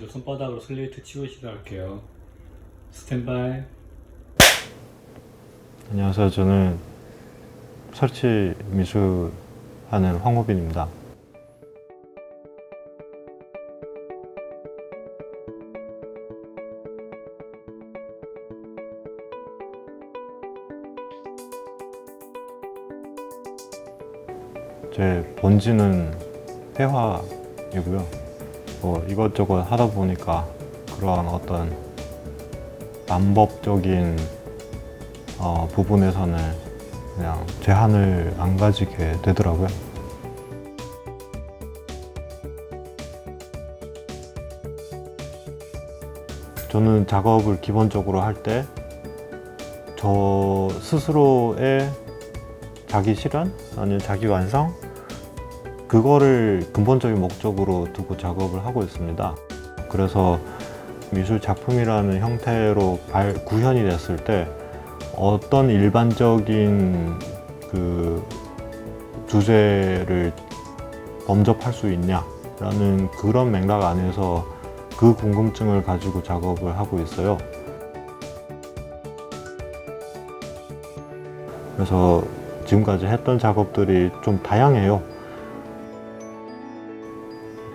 먼저 손바닥으로 슬레이트 치고 시작할게요. 스탠바이. 안녕하세요. 저는 설치 미술하는 황호빈입니다. 제 본질은 회화이고요. 이것저것 하다 보니까 그러한 어떤 반법적인 부분에서는 그냥 제한을 안 가지게 되더라고요. 저는 작업을 기본적으로 할 때 저 스스로의 자기 실현 아니면 자기 완성 그거를 근본적인 목적으로 두고 작업을 하고 있습니다. 그래서 미술 작품이라는 형태로 구현이 됐을 때 어떤 일반적인 그 주제를 범접할 수 있냐라는 그런 맥락 안에서 그 궁금증을 가지고 작업을 하고 있어요. 그래서 지금까지 했던 작업들이 좀 다양해요.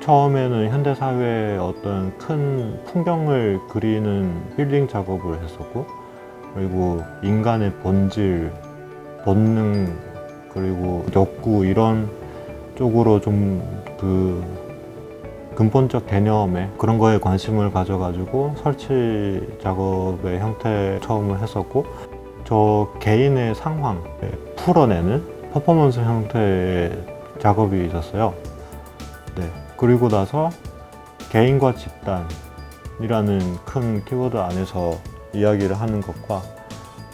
처음에는 현대사회의 어떤 큰 풍경을 그리는 힐링 작업을 했었고, 그리고 인간의 본질, 본능, 그리고 욕구 이런 쪽으로 좀 그 근본적 개념에 그런 거에 관심을 가져가지고 설치 작업의 형태 처음을 했었고, 저 개인의 상황 풀어내는 퍼포먼스 형태의 작업이 있었어요. 네. 그리고 나서 개인과 집단이라는 큰 키워드 안에서 이야기를 하는 것과,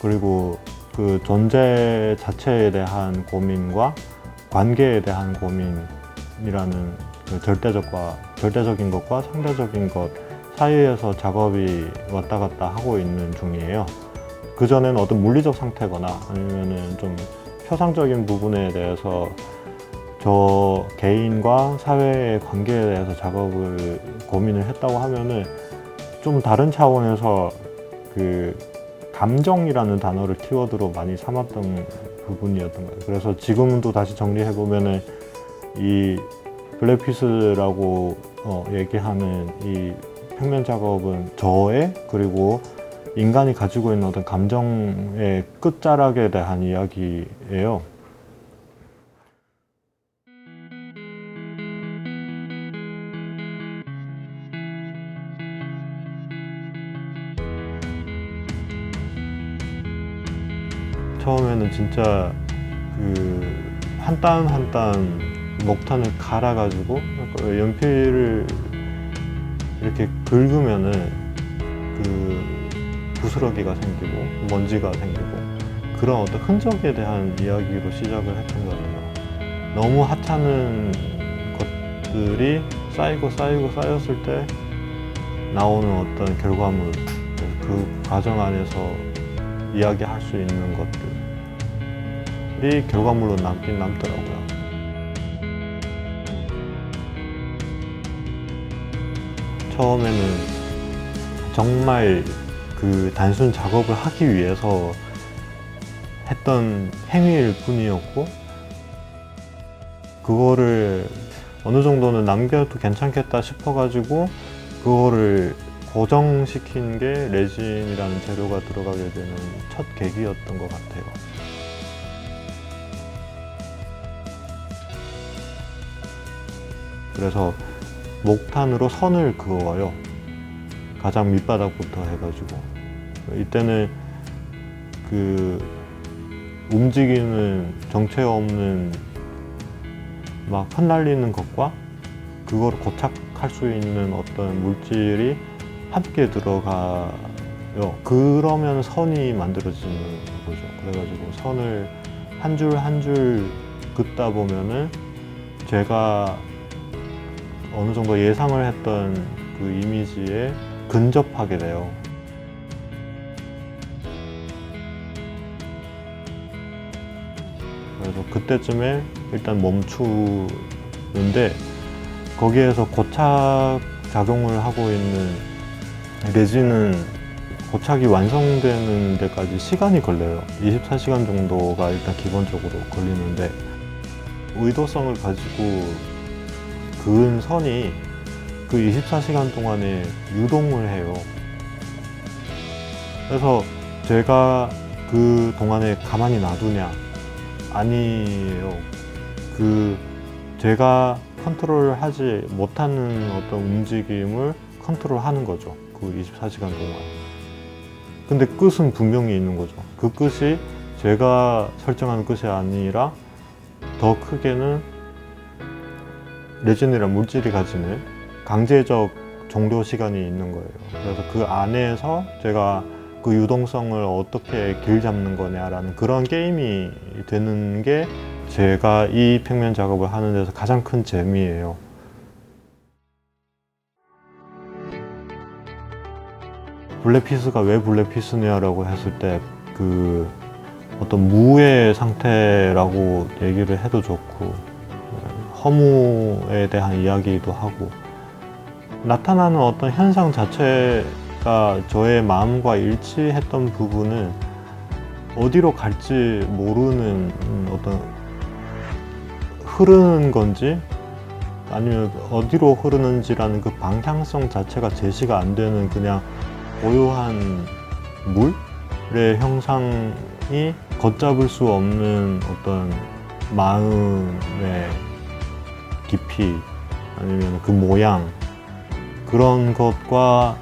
그리고 그 존재 자체에 대한 고민과 관계에 대한 고민이라는 그 절대적인 것과 상대적인 것 사이에서 작업이 왔다 갔다 하고 있는 중이에요. 그전에는 어떤 물리적 상태거나 아니면은 좀 표상적인 부분에 대해서 저 개인과 사회의 관계에 대해서 작업을 고민을 했다고 하면은 좀 다른 차원에서 그 감정이라는 단어를 키워드로 많이 삼았던 부분이었던 거예요. 그래서 지금도 다시 정리해 보면은 이 블랙피스라고 얘기하는 이 평면 작업은 저의 그리고 인간이 가지고 있는 어떤 감정의 끝자락에 대한 이야기예요. 처음에는 진짜 그 한 땀 한 땀 목탄을 갈아가지고 연필을 이렇게 긁으면은 그 부스러기가 생기고 먼지가 생기고 그런 어떤 흔적에 대한 이야기로 시작을 했던 거예요. 너무 하찮은 것들이 쌓이고 쌓였을 때 나오는 어떤 결과물, 그 과정 안에서 이야기할 수 있는 것들이 결과물로 남긴 남더라고요. 처음에는 정말 그 단순 작업을 하기 위해서 했던 행위일 뿐이었고, 그거를 어느 정도는 남겨도 괜찮겠다 싶어가지고 그거를 고정시킨 게 레진이라는 재료가 들어가게 되는 첫 계기였던 것 같아요. 그래서 목탄으로 선을 그어요. 가장 밑바닥부터 해가지고. 이때는 그 움직이는 정체 없는 막 흩날리는 것과 그거를 고착할 수 있는 어떤 물질이 함께 들어가요. 그러면 선이 만들어지는 거죠. 그래가지고 선을 한 줄 한 줄 긋다 보면은 제가 어느 정도 예상을 했던 그 이미지에 근접하게 돼요. 그래서 그때쯤에 일단 멈추는데 거기에서 고착 작용을 하고 있는 레진은 고착이 완성되는 데까지 시간이 걸려요. 24시간 정도가 일단 기본적으로 걸리는데, 의도성을 가지고 그은 선이 그 24시간 동안에 유동을 해요. 그래서 제가 그 동안에 가만히 놔두냐? 아니에요. 제가 컨트롤하지 못하는 어떤 움직임을 컨트롤하는 거죠. 그 24시간 동안. 근데 끝은 분명히 있는 거죠. 그 끝이 제가 설정하는 끝이 아니라 더 크게는 레진이란 물질이 가지는 강제적 종료 시간이 있는 거예요. 그래서 그 안에서 제가 그 유동성을 어떻게 길 잡는 거냐라는 그런 게임이 되는 게 제가 이 평면 작업을 하는 데서 가장 큰 재미예요. 블랙피스가 왜 블랙피스냐라고 했을 때 그 어떤 무의 상태라고 얘기를 해도 좋고, 허무에 대한 이야기도 하고, 나타나는 어떤 현상 자체가 저의 마음과 일치했던 부분은 어디로 갈지 모르는 어떤 흐르는 건지 아니면 어디로 흐르는지라는 그 방향성 자체가 제시가 안 되는 그냥 고요한 물의 형상이 걷잡을 수 없는 어떤 마음의 깊이 아니면 그 모양, 그런 것과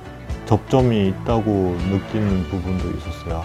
접점이 있다고 느끼는 부분도 있었어요.